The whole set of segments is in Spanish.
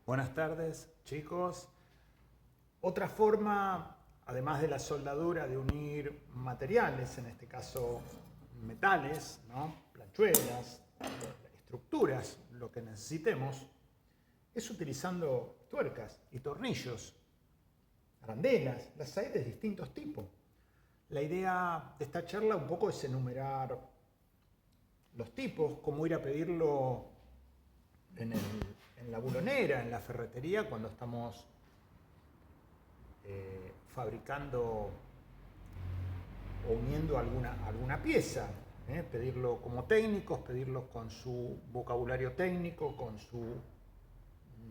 Buenas tardes, chicos. Otra forma, además de la soldadura, de unir materiales, en este caso metales, ¿no? Planchuelas, estructuras, lo que necesitemos, es utilizando tuercas y tornillos, arandelas, las hay de distintos tipos. La idea de esta charla un poco es enumerar los tipos, cómo ir a pedirlo en la bulonera, en la ferretería, cuando estamos fabricando o uniendo alguna pieza. Pedirlo como técnicos, pedirlo con su vocabulario técnico, con su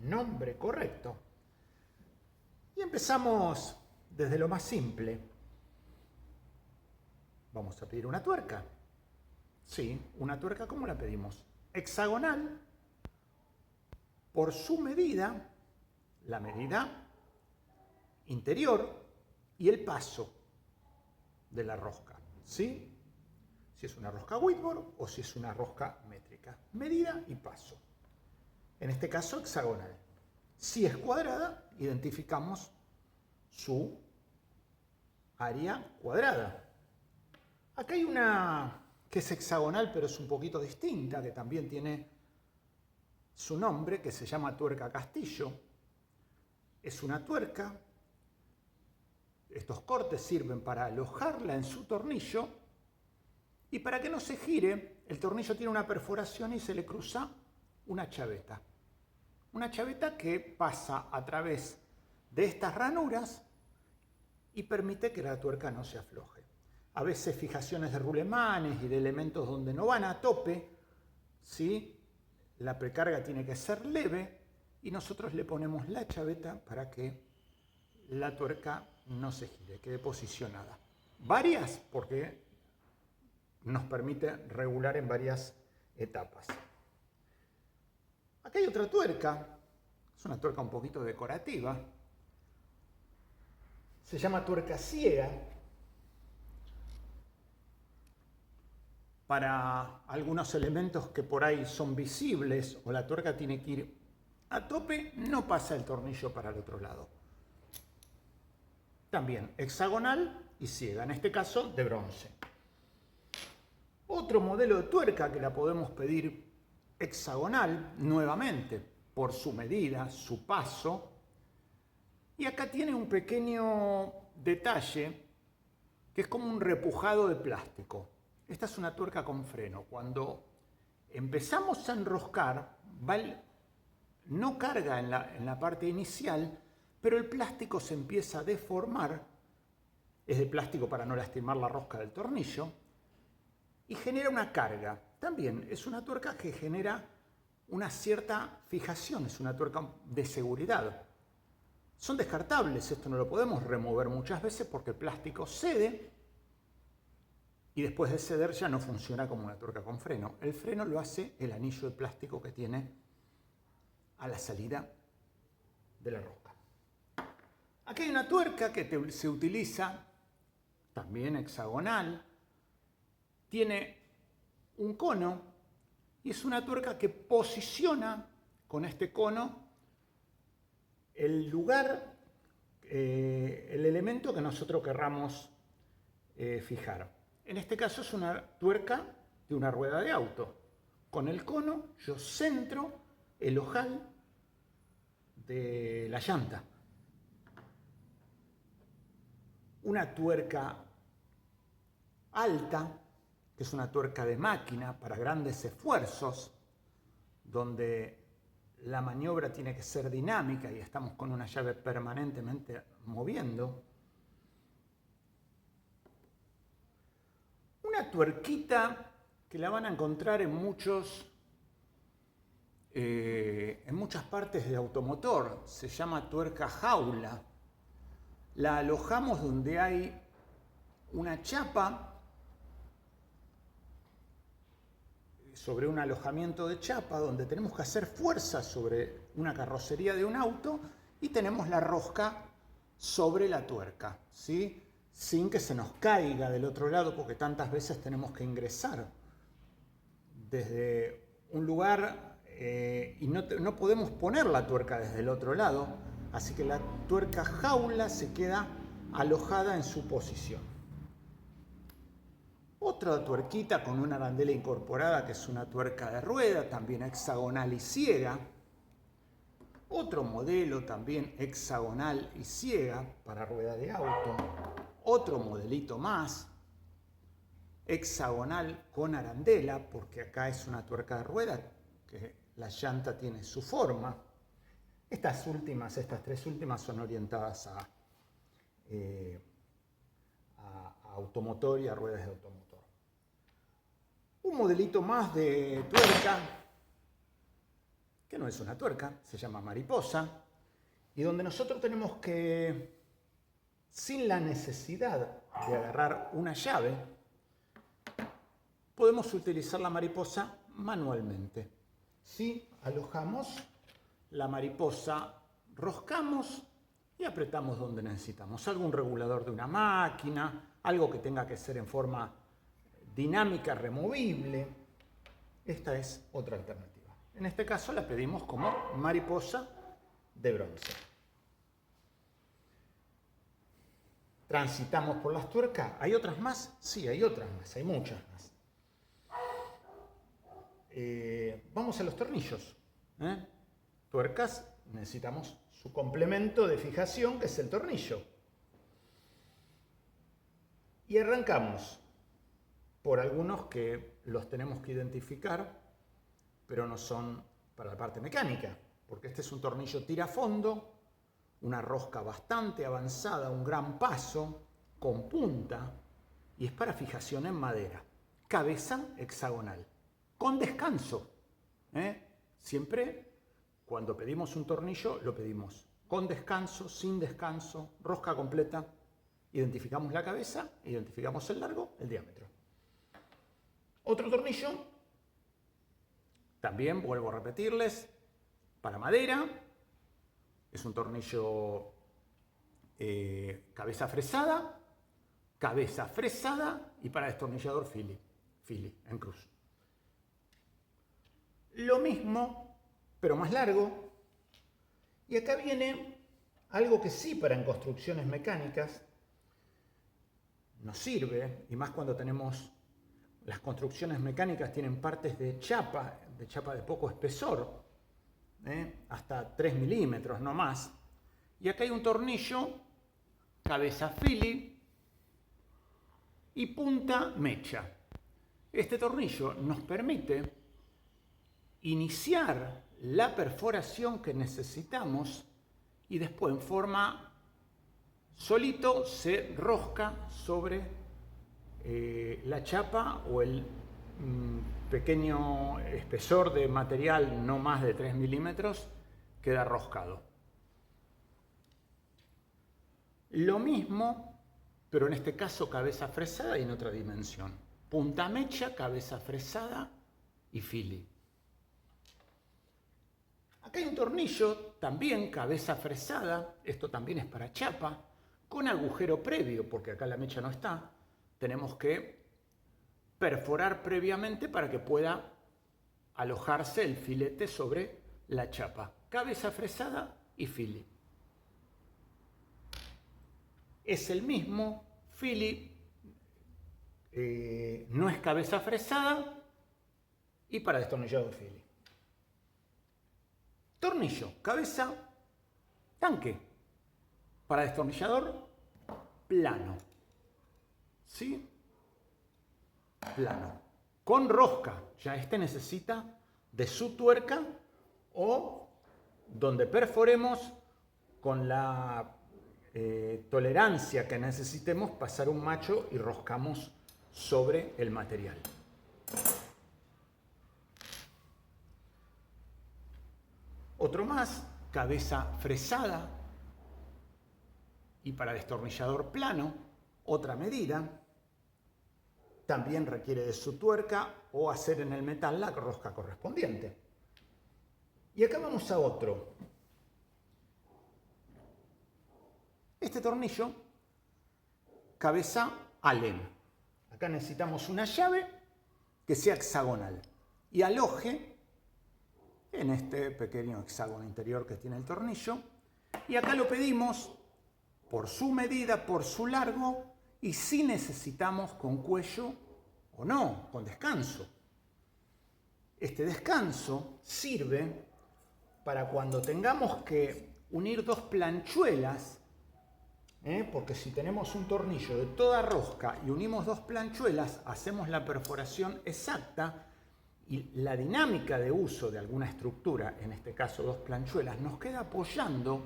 nombre correcto. Y empezamos desde lo más simple. Vamos a pedir una tuerca. Sí, una tuerca, ¿cómo la pedimos? Hexagonal, por su medida, la medida interior y el paso de la rosca, ¿sí? Si es una rosca Whitworth o si es una rosca métrica. Medida y paso. En este caso, hexagonal. Si es cuadrada, identificamos su área cuadrada. Acá hay una que es hexagonal, pero es un poquito distinta, que también tiene su nombre, que se llama tuerca Castillo. Es una tuerca. Estos cortes sirven para alojarla en su tornillo y para que no se gire, el tornillo tiene una perforación y se le cruza una chaveta. Una chaveta que pasa a través de estas ranuras y permite que la tuerca no se afloje. A veces fijaciones de rulemanes y de elementos donde no van a tope, ¿sí? La precarga tiene que ser leve y nosotros le ponemos la chaveta para que la tuerca no se gire, quede posicionada. Varias, porque nos permite regular en varias etapas. Acá hay otra tuerca, es una tuerca un poquito decorativa. Se llama tuerca ciega. Para algunos elementos que por ahí son visibles o la tuerca tiene que ir a tope, no pasa el tornillo para el otro lado. También hexagonal y ciega, en este caso de bronce. Otro modelo de tuerca que la podemos pedir hexagonal, nuevamente, por su medida, su paso. Y acá tiene un pequeño detalle que es como un repujado de plástico. Esta es una tuerca con freno. Cuando empezamos a enroscar, no carga en la parte inicial, pero el plástico se empieza a deformar. Es de plástico para no lastimar la rosca del tornillo. Y genera una carga. También es una tuerca que genera una cierta fijación, es una tuerca de seguridad. Son descartables, esto no lo podemos remover muchas veces porque el plástico cede y después de ceder ya no funciona como una tuerca con freno. El freno lo hace el anillo de plástico que tiene a la salida de la rosca. Aquí hay una tuerca que se utiliza también hexagonal. Tiene un cono y es una tuerca que posiciona con este cono el lugar, el elemento que nosotros querramos fijar. En este caso es una tuerca de una rueda de auto. Con el cono yo centro el ojal de la llanta. Una tuerca alta, que es una tuerca de máquina para grandes esfuerzos, donde la maniobra tiene que ser dinámica y estamos con una llave permanentemente moviendo. Una tuerquita que la van a encontrar en muchas partes de automotor, se llama tuerca jaula. La alojamos donde hay una chapa, sobre un alojamiento de chapa, donde tenemos que hacer fuerza sobre una carrocería de un auto y tenemos la rosca sobre la tuerca, ¿sí? Sin que se nos caiga del otro lado, porque tantas veces tenemos que ingresar desde un lugar y no podemos poner la tuerca desde el otro lado, así que la tuerca jaula se queda alojada en su posición. Otra tuerquita con una arandela incorporada, que es una tuerca de rueda, también hexagonal y ciega. Otro modelo también hexagonal y ciega para rueda de auto. Otro modelito más, hexagonal con arandela, porque acá es una tuerca de rueda, que la llanta tiene su forma. Estas tres últimas son orientadas a automotor y a ruedas de automotor. Un modelito más de tuerca, que no es una tuerca, se llama mariposa, y donde nosotros tenemos que, sin la necesidad de agarrar una llave, podemos utilizar la mariposa manualmente. Si alojamos la mariposa, roscamos y apretamos donde necesitamos. Algún regulador de una máquina, algo que tenga que ser en forma dinámica, removible. Esta es otra alternativa. En este caso la pedimos como mariposa de bronce. ¿Transitamos por las tuercas? ¿Hay otras más? Sí, hay otras más, hay muchas más. Vamos a los tornillos. Tuercas, necesitamos su complemento de fijación, que es el tornillo. Y arrancamos por algunos que los tenemos que identificar, pero no son para la parte mecánica, porque este es un tornillo tirafondo, una rosca bastante avanzada, un gran paso, con punta, y es para fijación en madera. Cabeza hexagonal, con descanso. Siempre cuando pedimos un tornillo lo pedimos con descanso, sin descanso, rosca completa. Identificamos la cabeza, identificamos el largo, el diámetro. Otro tornillo, también vuelvo a repetirles, para madera, es un tornillo cabeza fresada y para destornillador Philly en cruz. Lo mismo, pero más largo. Y acá viene algo que sí para en construcciones mecánicas nos sirve, y más cuando tenemos las construcciones mecánicas tienen partes de chapa de poco espesor, hasta 3 milímetros, no más. Y acá hay un tornillo, cabeza Philly y punta mecha. Este tornillo nos permite iniciar la perforación que necesitamos y después en forma solito se rosca sobre la chapa o el pequeño espesor de material no más de 3 milímetros queda roscado. Lo mismo, pero en este caso cabeza fresada y en otra dimensión. Punta mecha, cabeza fresada y Philly. Acá hay un tornillo, también cabeza fresada, esto también es para chapa, con agujero previo, porque acá la mecha no está. Tenemos que perforar previamente para que pueda alojarse el filete sobre la chapa. Cabeza fresada y Philly. Es el mismo, Philly no es cabeza fresada y para destornillador Philly. Tornillo, cabeza, tanque, para destornillador plano. ¿Sí? Plano. Con rosca, ya este necesita de su tuerca o donde perforemos con la tolerancia que necesitemos pasar un macho y roscamos sobre el material. Otro más, cabeza fresada y para destornillador plano, otra medida. También requiere de su tuerca o hacer en el metal la rosca correspondiente. Y acá vamos a otro. Este tornillo, cabeza Allen. Acá necesitamos una llave que sea hexagonal y aloje en este pequeño hexágono interior que tiene el tornillo. Y acá lo pedimos por su medida, por su largo, y si necesitamos con cuello o no, con descanso. Este descanso sirve para cuando tengamos que unir dos planchuelas, porque si tenemos un tornillo de toda rosca y unimos dos planchuelas, hacemos la perforación exacta y la dinámica de uso de alguna estructura, en este caso dos planchuelas, nos queda apoyando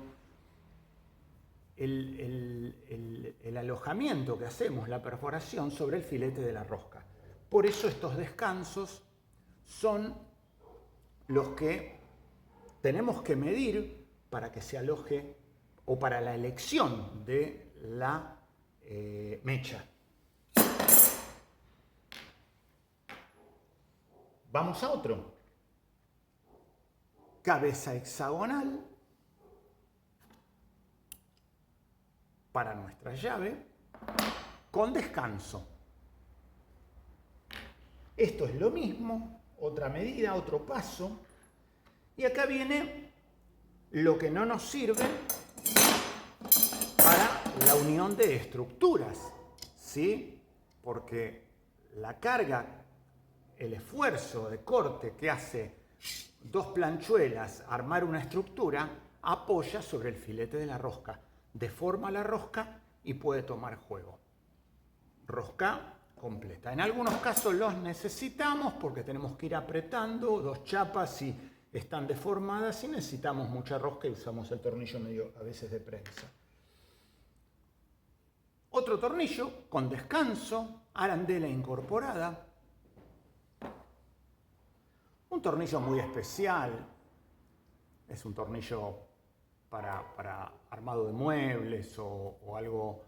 el alojamiento que hacemos, la perforación, sobre el filete de la rosca. Por eso estos descansos son los que tenemos que medir para que se aloje o para la elección de la mecha. Vamos a otro. Cabeza hexagonal para nuestra llave con descanso. Esto es lo mismo, otra medida, otro paso. Y acá viene lo que no nos sirve para la unión de estructuras, ¿sí? Porque la carga, el esfuerzo de corte que hace dos planchuelas armar una estructura, apoya sobre el filete de la rosca, deforma la rosca y puede tomar juego. Rosca completa. En algunos casos los necesitamos porque tenemos que ir apretando dos chapas y están deformadas y necesitamos mucha rosca y usamos el tornillo medio a veces de prensa. Otro tornillo con descanso, arandela incorporada. Un tornillo muy especial, es un tornillo para armado de muebles o algo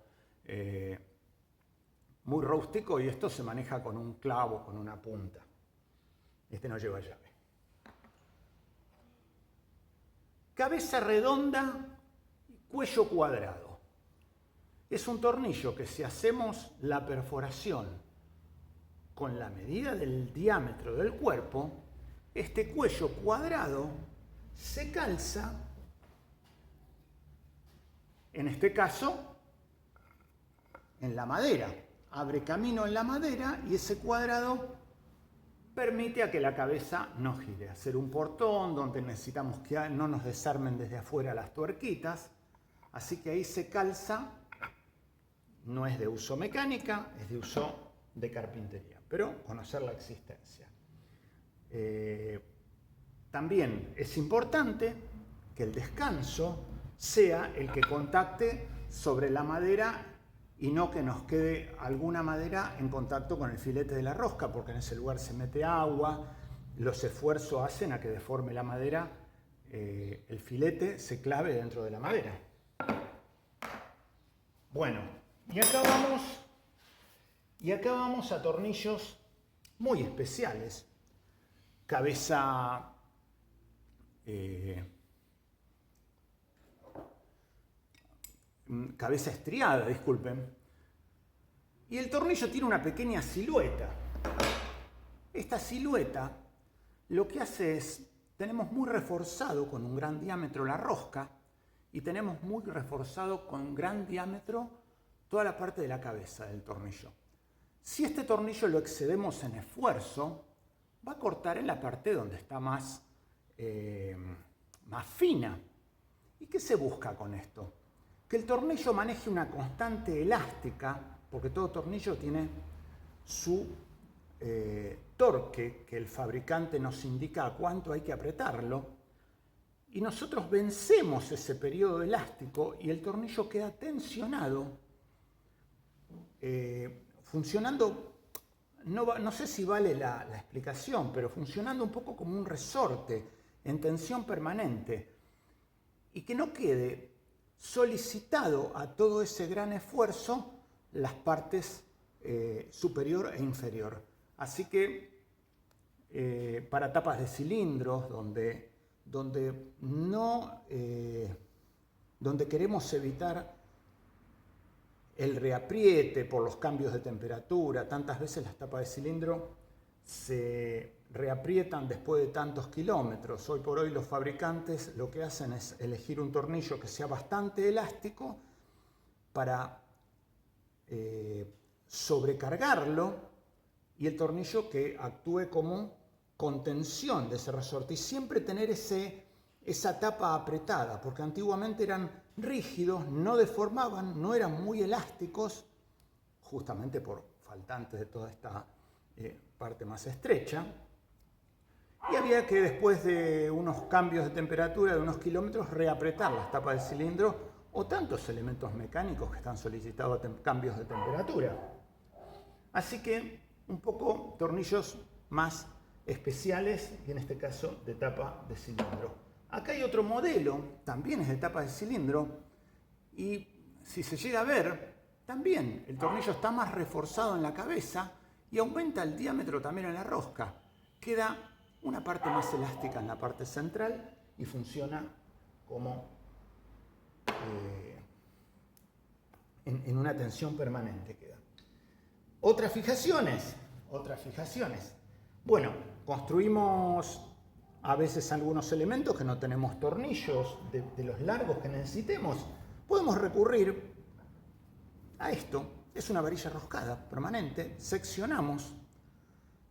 muy rústico, y esto se maneja con un clavo, con una punta. Este no lleva llave. Cabeza redonda, cuello cuadrado. Es un tornillo que si hacemos la perforación con la medida del diámetro del cuerpo, este cuello cuadrado se calza, en este caso, en la madera. Abre camino en la madera y ese cuadrado permite a que la cabeza no gire. Hacer un portón donde necesitamos que no nos desarmen desde afuera las tuerquitas. Así que ahí se calza. No es de uso mecánica, es de uso de carpintería, pero conocer la existencia. También es importante que el descanso sea el que contacte sobre la madera y no que nos quede alguna madera en contacto con el filete de la rosca, porque en ese lugar se mete agua, los esfuerzos hacen a que deforme la madera, el filete se clave dentro de la madera. Bueno, y acá vamos a tornillos muy especiales. Cabeza estriada, disculpen. Y el tornillo tiene una pequeña silueta. Esta silueta lo que hace es, tenemos muy reforzado con un gran diámetro la rosca y tenemos muy reforzado con gran diámetro toda la parte de la cabeza del tornillo. Si este tornillo lo excedemos en esfuerzo, va a cortar en la parte donde está más fina. ¿Y qué se busca con esto? Que el tornillo maneje una constante elástica, porque todo tornillo tiene su torque, que el fabricante nos indica a cuánto hay que apretarlo, y nosotros vencemos ese periodo elástico y el tornillo queda tensionado, funcionando, no sé si vale la explicación, pero funcionando un poco como un resorte en tensión permanente, y que no quede solicitado a todo ese gran esfuerzo las partes superior e inferior. Así que para tapas de cilindros donde queremos evitar el reapriete por los cambios de temperatura, tantas veces las tapas de cilindro se reaprietan después de tantos kilómetros. Hoy por hoy los fabricantes lo que hacen es elegir un tornillo que sea bastante elástico para sobrecargarlo y el tornillo que actúe como contención de ese resorte y siempre tener esa tapa apretada, porque antiguamente eran rígidos, no deformaban, no eran muy elásticos, justamente por faltantes de toda esta parte más estrecha. Y había que después de unos cambios de temperatura de unos kilómetros reapretar las tapas del cilindro o tantos elementos mecánicos que están solicitados a cambios de temperatura. Así que un poco tornillos más especiales y en este caso de tapa de cilindro. Acá hay otro modelo, también es de tapa de cilindro y si se llega a ver, también el tornillo está más reforzado en la cabeza y aumenta el diámetro también en la rosca. Queda una parte más elástica en la parte central y funciona como en una tensión permanente queda. Otras fijaciones. Bueno, construimos a veces algunos elementos que no tenemos tornillos de los largos que necesitemos. Podemos recurrir a esto. Es una varilla roscada permanente. Seccionamos.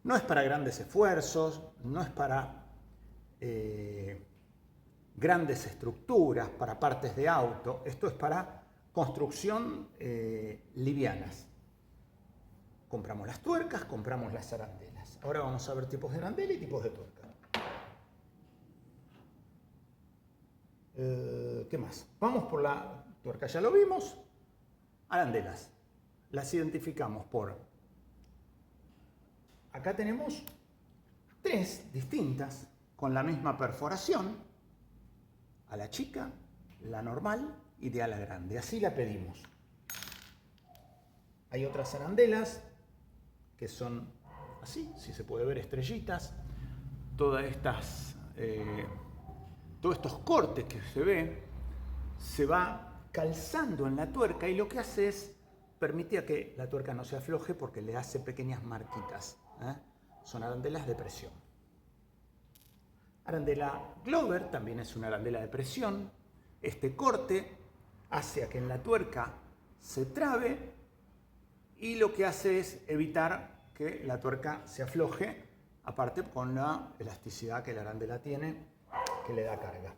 No es para grandes esfuerzos, no es para grandes estructuras, para partes de auto. Esto es para construcción livianas. Compramos las tuercas, compramos las arandelas. Ahora vamos a ver tipos de arandela y tipos de tuerca. ¿Qué más? Vamos por la tuerca, ya lo vimos. Arandelas. Las identificamos por... Acá tenemos 3 distintas con la misma perforación. Ala chica, la normal y de ala grande. Así la pedimos. Hay otras arandelas que son así, si se puede ver, estrellitas. Todos estos cortes que se ve, se va calzando en la tuerca y lo que hace es permitir que la tuerca no se afloje porque le hace pequeñas marquitas. Son arandelas de presión. Arandela Glover también es una arandela de presión. Este corte hace a que en la tuerca se trabe y lo que hace es evitar que la tuerca se afloje, aparte con la elasticidad que la arandela tiene, que le da carga.